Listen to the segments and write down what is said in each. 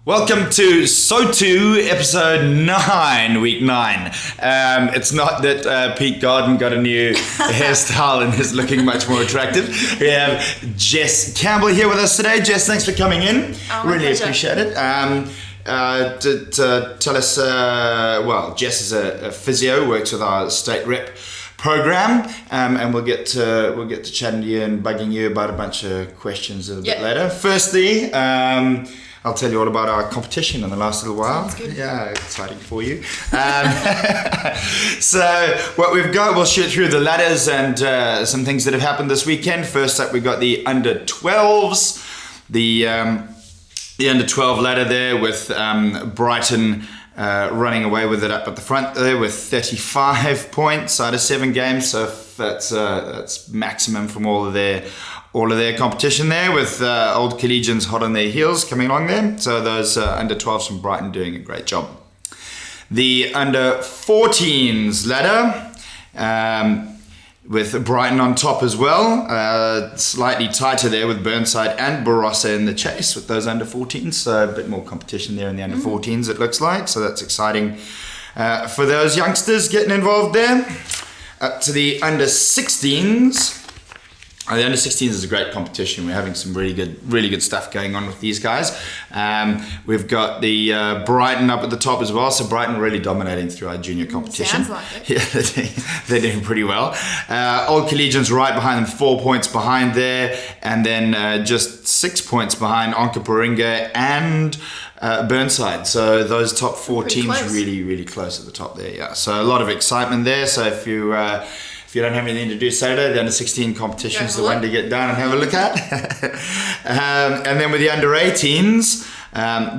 Welcome to Sotu, episode 9, week 9. It's not that Pete Garden got a new hairstyle and is looking much more attractive. We have Jess Campbell here with us today. Jess, thanks for coming in. Really pleasure. Appreciate it. To tell us, Jess is a physio, works with our state rep program, and we'll get to chatting to you and bugging you about a bunch of questions a bit later. Firstly, I'll tell you all about our competition in the last little while. Sounds good. Yeah, exciting for you. So what we've got, we'll shoot through the ladders and some things that have happened this weekend. First up, we've got the under 12s. The under 12 ladder there with Brighton running away with it up at the front there with 35 points out of 7 games. So that's maximum from all of their competition there, with old collegians hot on their heels coming along there. So those under 12s from Brighton doing a great job. The under 14s ladder with Brighton on top as well. Slightly tighter there with Burnside and Barossa in the chase with those under 14s. So a bit more competition there in the under 14s it looks like. So that's exciting for those youngsters getting involved there. Up to the under 16s. The under 16s is a great competition. We're having some really good stuff going on with these guys. We've got the Brighton up at the top as well. So Brighton really dominating through our junior competition. Sounds like it. Yeah, they're doing pretty well. Old Collegians right behind them, 4 points behind there, and then just 6 points behind Onkaparinga and Burnside. So those top 4 Pretty teams close. really close at the top there. Yeah. So a lot of excitement there. So if you don't have anything to do Saturday, the under 16 competition is the one to get down and have a look at. And then with the under 18s,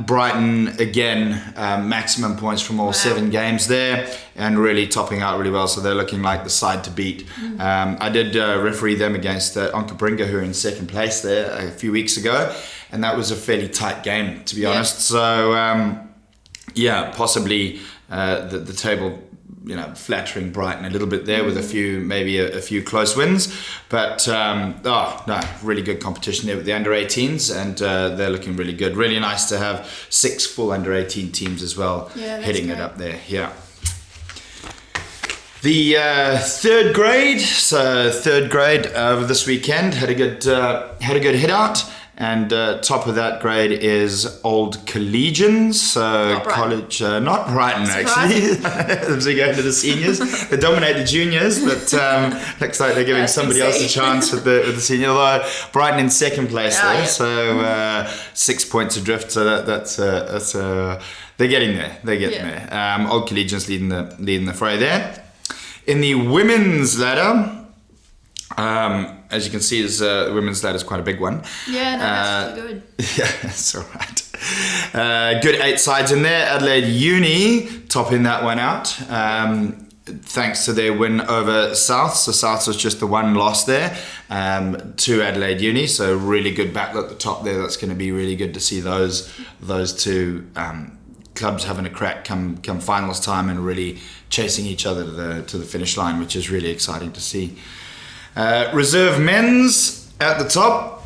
Brighton again, maximum points from all 7 games there, and really topping out really well. So they're looking like the side to beat. I did referee them against Onkaparinga, who are in second place there a few weeks ago, and that was a fairly tight game, to be honest. So possibly the table, flattering Brighton a little bit there with a few close wins, but really good competition there with the under 18s, and they're looking really good. Really nice to have 6 full under 18 teams as well, hitting it up there. Yeah. The third grade over this weekend had a good hit out. And top of that grade is old collegians, so college, not Brighton actually. As we go into the seniors, they dominate the juniors, but looks like they're giving somebody else a chance with the senior. Although Brighton in second place there, so 6 points adrift. So that's they're getting there. They're getting there. Old collegians leading the fray there. In the women's ladder. As you can see, the women's ladder is quite a big one. Yeah, that's really good. Yeah, that's all right. Good 8 sides in there. Adelaide Uni topping that one out, thanks to their win over South. So South was just the one loss there to Adelaide Uni. So really good battle at the top there. That's going to be really good to see those two clubs having a crack come finals time and really chasing each other to the finish line, which is really exciting to see. Reserve men's at the top,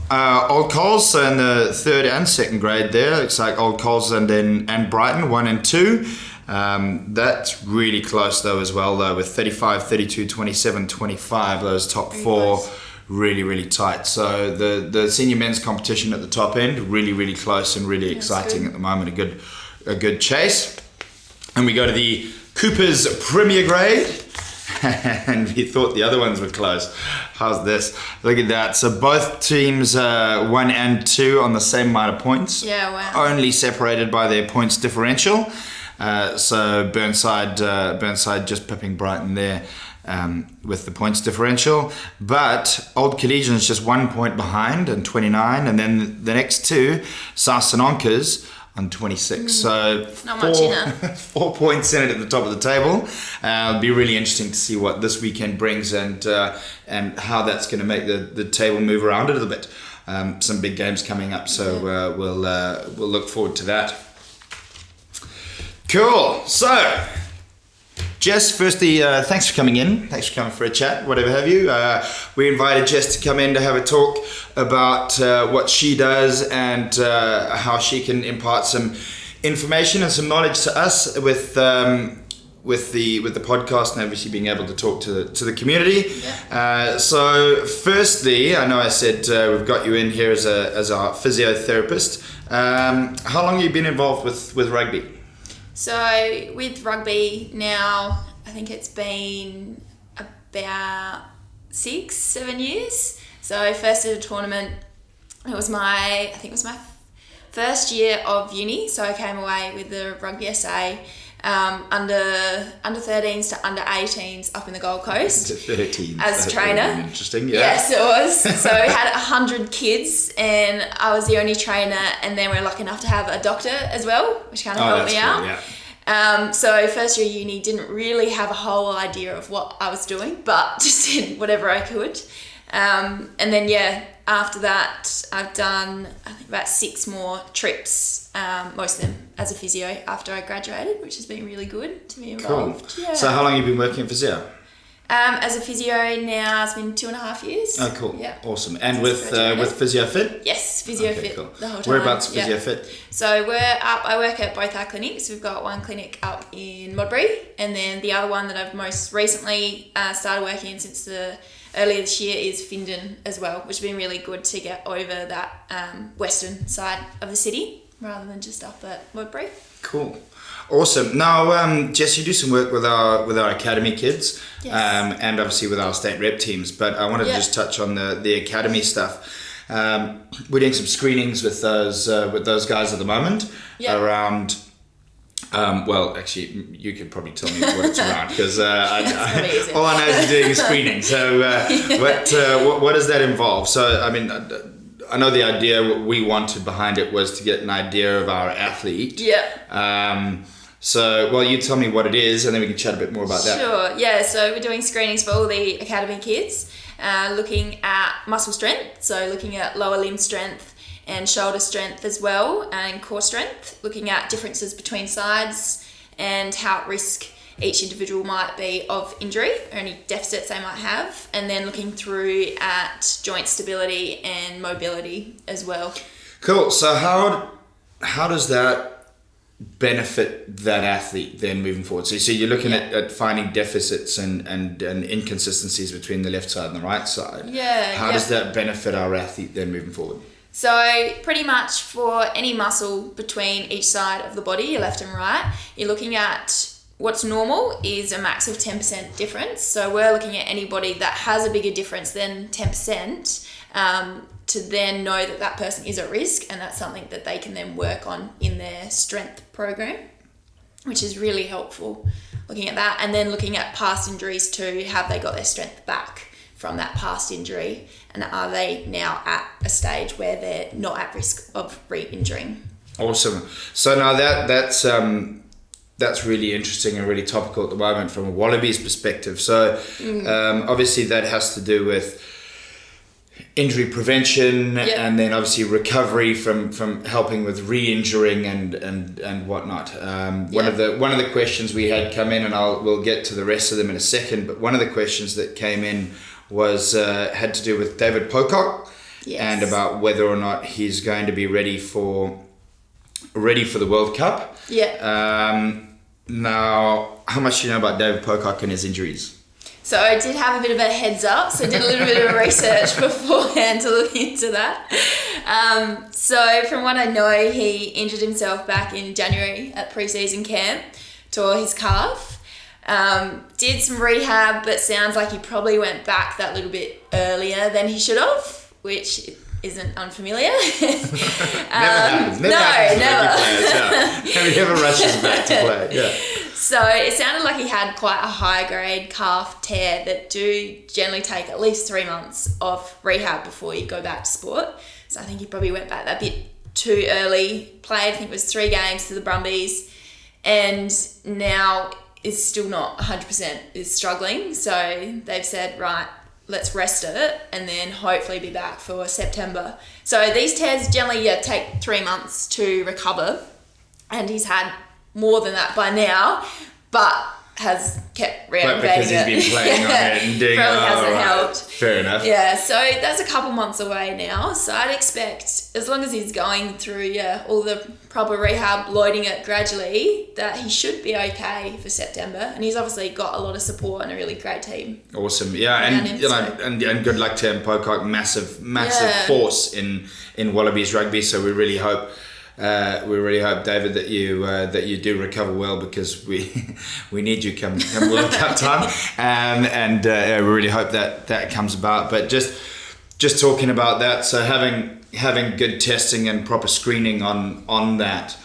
Old Coles, so in the third and second grade there, looks like Old Coles and Brighton 1 and 2. That's really close though as well though, with 35, 32, 27, 25, those top 4 really tight. So the senior men's competition at the top end, really close and really exciting at the moment, a good chase. And we go to the Cooper's Premier Grade. And we thought the other ones were close. How's this? Look at that. So both teams 1 and 2 on the same amount of points. Yeah, wow. Only separated by their points differential. So Burnside just pipping Brighton there with the points differential. But Old Collegians just 1 point behind and 29. And then the next 2, South and Onkers, on 26, so not much in it. 4 points in it at the top of the table. It'll be really interesting to see what this weekend brings and how that's going to make the table move around a little bit. Some big games coming up, so we'll look forward to that. Cool. So Jess, firstly, thanks for coming in. Thanks for coming for a chat, whatever have you. We invited Jess to come in to have a talk about what she does and how she can impart some information and some knowledge to us with the podcast, and obviously being able to talk to the community. Yeah. So firstly, I know I said we've got you in here as our physiotherapist. How long have you been involved with rugby? So with rugby now, I think it's been about 6-7 years. So I first did a tournament. It was my first year of uni. So I came away with the Rugby SA under 13s to under 18s up in the Gold Coast. To 13s. As a trainer. Really interesting, yeah. Yes, it was. So we had 100 kids and I was the only trainer, and then we were lucky enough to have a doctor as well, which kind of helped me out. Cool, yeah. So first year uni, didn't really have a whole idea of what I was doing, but just did whatever I could. And then after that I've done I think about 6 more trips, most of them as a physio after I graduated, which has been really good to be involved. Cool. Yeah. So how long have you been working in physio? As a physio now, it's been 2.5 years. Oh, cool. Yeah. Awesome. And Since with Physio Fit? Yes, Physio Fit Cool. the whole time. Whereabouts Physio Fit? So I work at both our clinics. We've got one clinic up in Modbury, and then the other one that I've most recently started working in since earlier this year is Findon as well, which has been really good to get over that western side of the city rather than just up at Modbury. Cool. Awesome. Now, Jess, you do some work with our academy kids, Yes. and obviously with our state rep teams. But I wanted to just touch on the academy stuff. We're doing some screenings with those guys at the moment around. Well, actually, you could probably tell me what it's around because all I know is doing a screening. So, what does that involve? So, I mean. I know the idea, what we wanted behind it was to get an idea of our athlete. Yeah. So, well, you tell me what it is, and then we can chat a bit more about that. Sure, yeah. So we're doing screenings for all the academy kids, looking at muscle strength, so looking at lower limb strength and shoulder strength as well, and core strength, looking at differences between sides and how at risk each individual might be of injury or any deficits they might have, and then looking through at joint stability and mobility as well. Cool. So how does that benefit that athlete then moving forward? So you're looking at finding deficits and inconsistencies between the left side and the right side. Yeah. How does that benefit our athlete then moving forward? So pretty much for any muscle between each side of the body, your left and right, you're looking at what's normal is a max of 10% difference. So we're looking at anybody that has a bigger difference than 10%, to then know that that person is at risk, and that's something that they can then work on in their strength program, which is really helpful looking at that. And then looking at past injuries too. Have they got their strength back from that past injury, and are they now at a stage where they're not at risk of re-injuring? Awesome. So now that's really interesting and really topical at the moment from a Wallabies perspective. So obviously that has to do with injury prevention and then obviously recovery from helping with re-injuring and whatnot. One of the questions we had come in, and we'll get to the rest of them in a second, but one of the questions that came in was had to do with David Pocock and about whether or not he's going to be ready for the World Cup. Now, how much do you know about David Pocock and his injuries? So I did have a bit of a heads up, so I did a little bit of research beforehand to look into that. So from what I know, he injured himself back in January at pre-season camp, tore his calf, did some rehab, but sounds like he probably went back that little bit earlier than he should have, which isn't unfamiliar. Never happens. Never happens. He never rushes back to play. Yeah. So it sounded like he had quite a high grade calf tear that do generally take at least 3 months of rehab before you go back to sport. So I think he probably went back that bit too early, played, I think it was 3 games to the Brumbies, and now is still not 100%, is struggling. So they've said, right, let's rest it and then hopefully be back for September. So these tears generally take 3 months to recover, and he's had more than that by now, but has kept But reactivating because he's it. been playing on it and doing Probably hasn't right. helped. Fair enough. Yeah, so that's a couple months away now. So I'd expect, as long as he's going through all the proper rehab, loading it gradually, that he should be okay for September. And he's obviously got a lot of support and a really great team. Awesome. Yeah, around and him, you know, so- and good luck to him. Pocock, massive Yeah. force in Wallabies rugby. So we really hope. David, that you do recover well, because we need you come World Cup time, and we really hope that comes about. But just talking about that, so having good testing and proper screening on that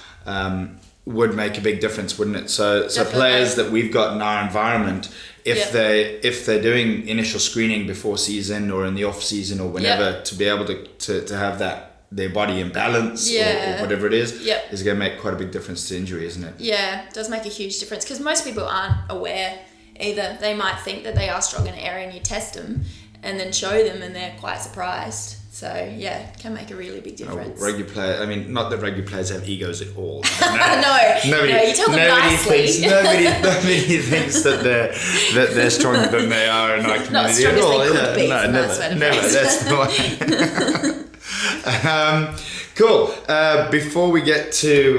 would make a big difference, wouldn't it? So Definitely. players that we've got in our environment, if Yeah. they're doing initial screening before season or in the off season or whenever, to be able to have that, their body in balance, or whatever it is, is going to make quite a big difference to injury, isn't it? Yeah, it does make a huge difference, because most people aren't aware either. They might think that they are strong in an area, and you test them and then show them, and they're quite surprised. So yeah, it can make a really big difference. Rugby player, I mean, not that rugby players have egos at all. No, you tell them nicely. Nobody thinks that they're stronger than they are in our community. Not as strong at all. as they could be. No, never. That's the way. Cool. Before we get to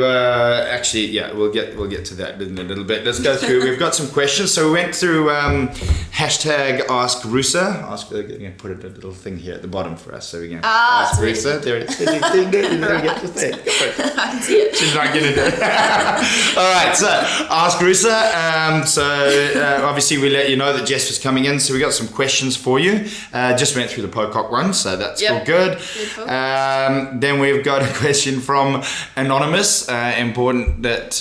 we'll get to that in a little bit. Let's go through. We've got some questions. So we went through hashtag Ask Rusa. We're going to put a little thing here at the bottom for us. So we're going to ask Rusa. There it is. There we get the thing. I can see it. She's not going to do it. All right. So Ask Rusa. Obviously we let you know that Jess was coming in. So we got some questions for you. Just went through the Pocock one. So that's all good. Beautiful. Then we've got a question from Anonymous. Important that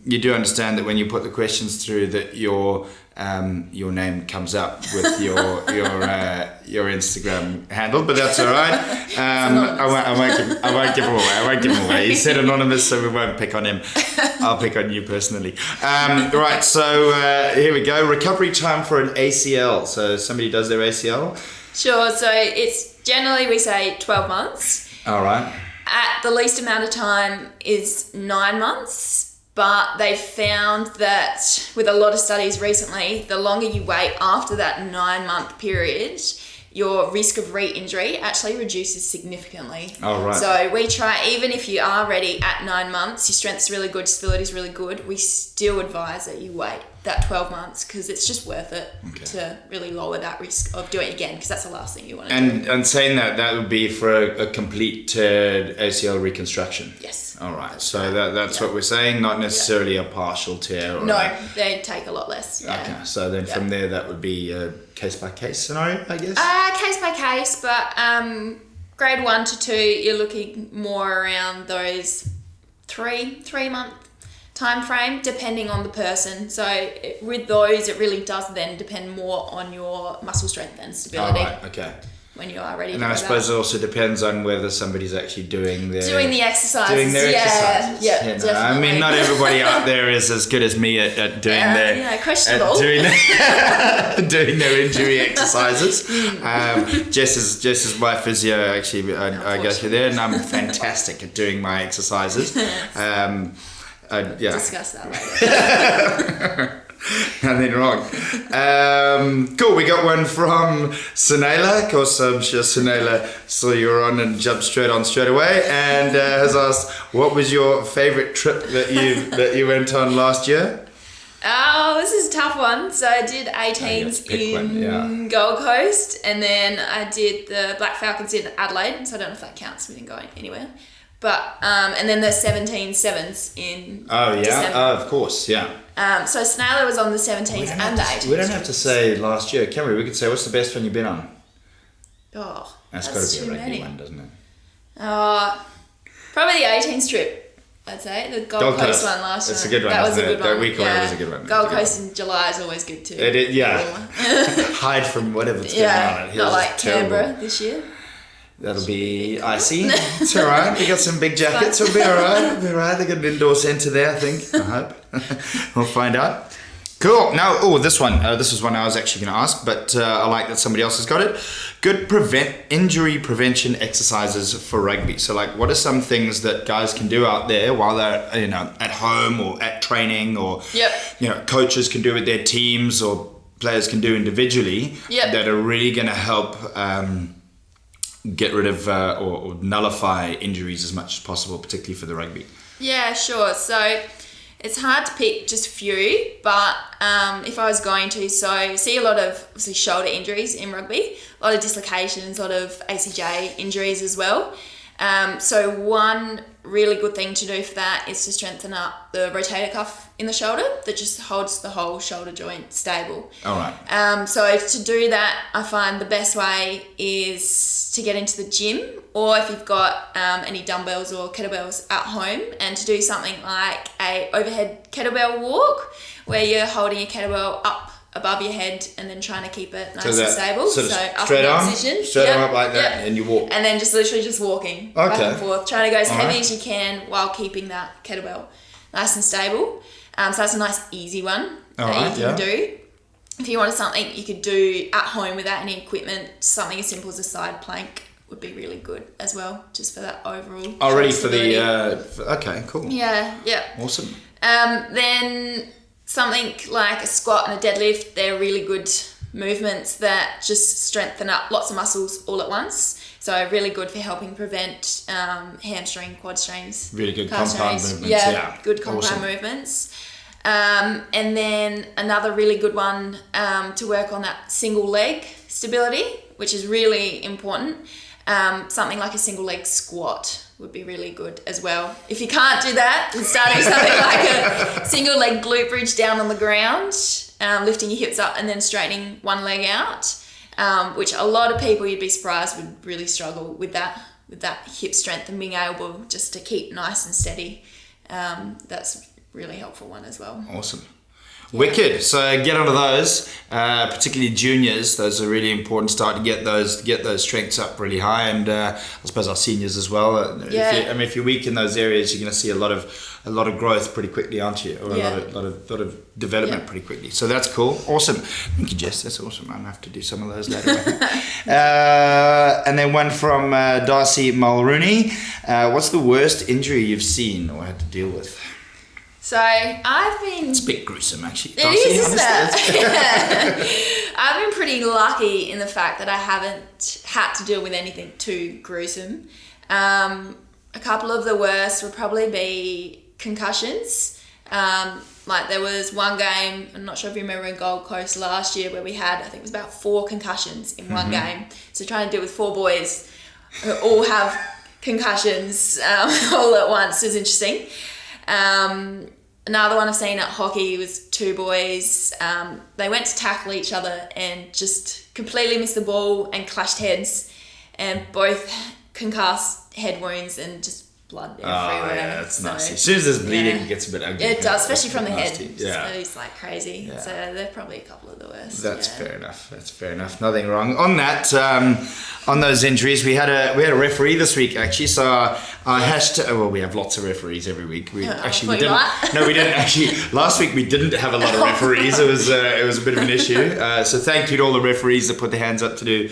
you do understand that when you put the questions through, that your name comes up with your Instagram handle, but that's all right. I won't give him away. He said anonymous, so we won't pick on him. I'll pick on you personally. Right, so here we go. Recovery time for an ACL. So somebody does their ACL. Sure. So it's generally, we say 12 months. All right. At the least amount of time is 9 months, but they've found that with a lot of studies recently, the longer you wait after that 9-month period, your risk of re-injury actually reduces significantly. Oh, right. So we try, even if you are ready at 9 months, your strength's really good, stability's really good, we still advise that you wait that 12 months, because it's just worth it to really lower that risk of doing it again, because that's the last thing you want to do. And saying that would be for a complete ACL reconstruction. Yes. All right. So that's what we're saying, not necessarily a partial tear. Or No, they take a lot less. Yeah. Okay. So then from there, that would be a case by case scenario, I guess. Case by case, but grade 1 to 2, you're looking more around those 3-month time frame, depending on the person. So with those, it really does then depend more on your muscle strength and stability. All right. Okay. When you are ready And to then I go suppose back. it also depends on whether somebody's actually doing the exercises. doing their exercises. Yeah, You know, definitely. I mean, not everybody out there is as good as me at doing questionable. doing their injury exercises. Jess is my physio. Actually, I go through there, and I'm fantastic at doing my exercises. Discuss that later. Nothing wrong. Cool. We got one from Sunela. Of course, I'm sure Sunela saw you were on and jumped straight away, and has asked, "What was your favourite trip that you went on last year?" Oh, this is a tough one. So I did 18s in Gold Coast, and then I did the Black Falcons in Adelaide. So I don't know if that counts. We didn't go anywhere. But and then the 17 sevens in December. Oh, of course, yeah. So Snailer was on the 17s and the 18s. We don't have to say last year, can we? We could say, what's the best one you've been on? Oh, That's got to be a rugby one, doesn't it? Probably the 18s trip, I'd say. The Gold Coast one last year. That's a good one. That was a good one. That week was a good one. Gold Coast in July is always good too. It is, yeah. Hide from whatever's going on. Not like Canberra this year. That'll be icy. It's all right. We got some big jackets. We'll be all right. They got an indoor centre there, I think. I hope. We'll find out. Cool. Now, this one. This was one I was actually going to ask, but I like that somebody else has got it. good injury prevention exercises for rugby. So like, what are some things that guys can do out there while they're, you know, at home or at training, or you know, coaches can do with their teams or players can do individually that are really going to help get rid of or nullify injuries as much as possible, particularly for the rugby? Yeah, sure. So it's hard to pick just a few, but if I was going to, so you see a lot of obviously shoulder injuries in rugby, a lot of dislocations, a lot of ACJ injuries as well. So one really good thing to do for that is to strengthen up the rotator cuff in the shoulder that just holds the whole shoulder joint stable. All right. So to do that, I find the best way is to get into the gym, or if you've got any dumbbells or kettlebells at home, and to do something like a overhead kettlebell walk where you're holding your kettlebell up above your head and then trying to keep it nice and stable. So up straight in arm, position. straight arm up like that, and you walk. And then just literally just walking back and forth, trying to go as heavy as you can while keeping that kettlebell nice and stable. So that's a nice easy one that you can do. If you wanted something you could do at home without any equipment, something as simple as a side plank would be really good as well, just for that overall. Already for the okay, cool. Yeah. Awesome. Then something like a squat and a deadlift, they're really good movements that just strengthen up lots of muscles all at once. So really good for helping prevent hamstring, quad strains. Really good compound movements. Yeah, good compound movements. And then another really good one to work on that single leg stability, which is really important. Something like a single leg squat would be really good as well. If you can't do that, then starting something like a single leg glute bridge down on the ground, lifting your hips up and then straightening one leg out, which a lot of people, you'd be surprised, would really struggle with that hip strength and being able just to keep nice and steady. That's a really helpful one as well. Awesome. Wicked. So get onto those, particularly juniors. Those are really important. Start to get those strengths up really high, and I suppose our seniors as well. If you're weak in those areas, you're going to see a lot of growth pretty quickly, aren't you? Or a lot of development pretty quickly. So that's cool. Awesome. Thank you, Jess. That's awesome. I'm gonna have to do some of those later. And then one from Darcy Mulrooney. What's the worst injury you've seen or had to deal with? So I've been... It's a bit gruesome, actually. It is, isn't it? I've been pretty lucky in the fact that I haven't had to deal with anything too gruesome. A couple of the worst would probably be concussions. Like there was one game, I'm not sure if you remember, in Gold Coast last year, where we had, I think it was about 4 concussions in one game. So trying to deal with 4 boys who all have concussions all at once is interesting. Another one I've seen at hockey was 2 boys. They went to tackle each other and just completely missed the ball and clashed heads, and both concussed head wounds and just blood everywhere. Oh yeah, that's nasty. As soon as there's bleeding, it gets a bit ugly. It does, especially from the head. Yeah. It's like crazy. Yeah. So they're probably a couple of the worst. That's fair enough. That's fair enough. Nothing wrong on that. On those injuries, we had a referee this week actually. So our hashtag. Well, we have lots of referees every week. We didn't. No, we didn't actually. Last week we didn't have a lot of referees. It was a bit of an issue. So thank you to all the referees that put their hands up to do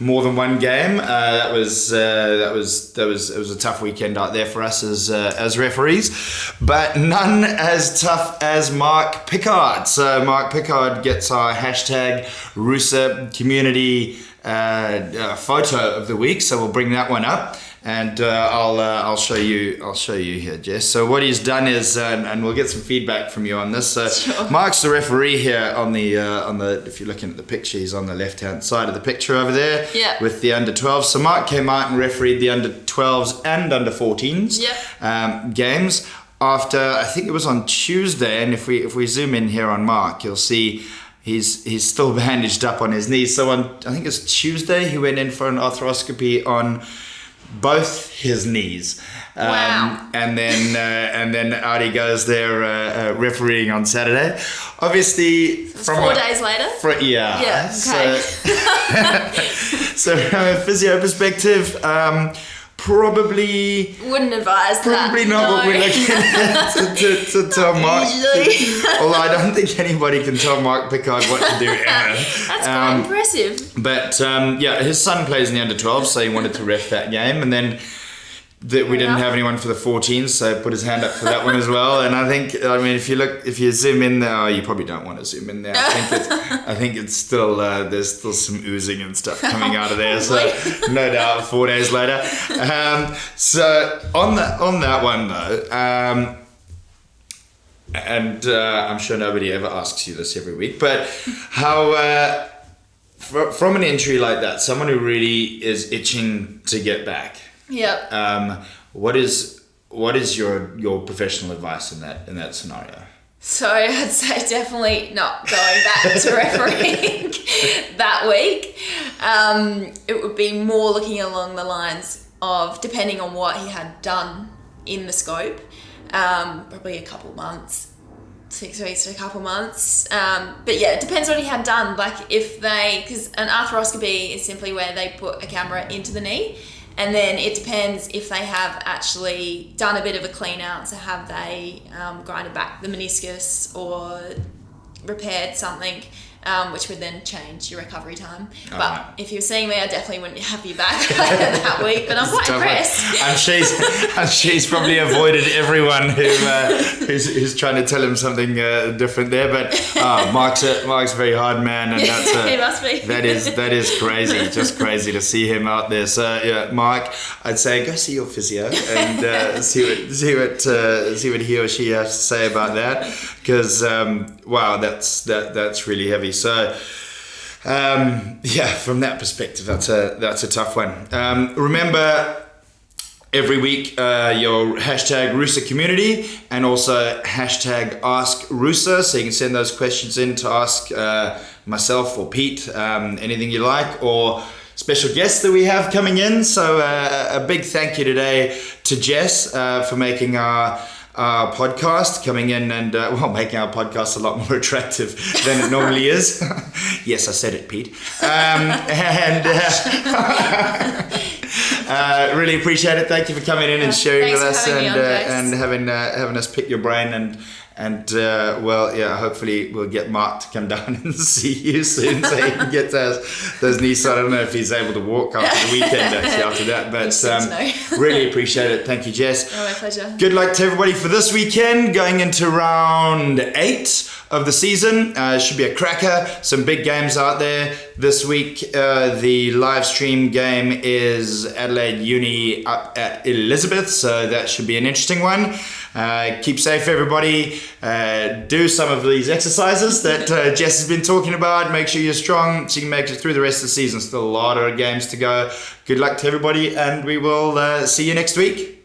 more than one game. It was a tough weekend out there for us as referees, but none as tough as Mark Pickard. So Mark Pickard gets our hashtag Rusa community photo of the week. So we'll bring that one up, and I'll show you here, Jess. So what he's done is, and we'll get some feedback from you on this. So sure. Mark's the referee here on the if you're looking at the picture, he's on the left hand side of the picture over there with the under 12s. So Mark came out and refereed the under 12s and under 14s games after, I think it was on Tuesday, and if we zoom in here on Mark, you'll see he's still bandaged up on his knees. So on, I think it's Tuesday, he went in for an arthroscopy on both his knees. Wow. And then out he goes there refereeing on Saturday. Obviously, from 4 days later. Yeah. Okay. So from a physio perspective, probably Wouldn't advise that. Probably not what we're looking at to tell Mark. Although I don't think anybody can tell Mark Pickard what to do ever. That's quite impressive. But yeah, his son plays in the under 12, so he wanted to ref that game, and then that we didn't have anyone for the 14s, so put his hand up for that one as well. And I mean, if you zoom in there, you probably don't want to zoom in there. I think it's still there's still some oozing and stuff coming out of there. So no doubt, 4 days later. So on that one though, and I'm sure nobody ever asks you this every week, but how from an injury like that, someone who really is itching to get back. Yep. What is your professional advice in that scenario? So I'd say definitely not going back to refereeing that week. It would be more looking along the lines of, depending on what he had done in the scope, probably a couple months. 6 weeks to a couple months. But yeah, it depends what he had done. Like because an arthroscopy is simply where they put a camera into the knee, and then it depends if they have actually done a bit of a clean out. So have they grinded back the meniscus or repaired something, which would then change your recovery time. But if you were seeing me, I definitely wouldn't have you back that week. But I'm quite impressed. And she's probably avoided everyone who's trying to tell him something different there. But Mark's a very hard man, and he must be. That is crazy, just crazy to see him out there. So yeah, Mark, I'd say go see your physio and see what he or she has to say about that, because wow, that's really heavy. So, from that perspective, that's a tough one. Remember, every week, your hashtag Rooster community and also hashtag Ask Rooster, so you can send those questions in to ask myself or Pete, anything you like, or special guests that we have coming in. So a big thank you today to Jess for making our podcast, coming in and making our podcast a lot more attractive than it normally is. Yes, I said it, Pete. Really appreciate it. Thank you for coming in and sharing with us and having us pick your brain and hopefully we'll get Mark to come down and see you soon so he can get those knees. I don't know if he's able to walk after the weekend after that, but really appreciate it. Thank you, Jess. Oh, my pleasure. Good luck to everybody for this weekend, going into round 8 of the season. Should be a cracker. Some big games out there this week. The live stream game is Adelaide Uni up at Elizabeth, so that should be an interesting one. Keep safe, everybody. Do some of these exercises that Jess has been talking about. Make sure you're strong so you can make it through the rest of the season. Still a lot of games to go. Good luck to everybody, and we will see you next week.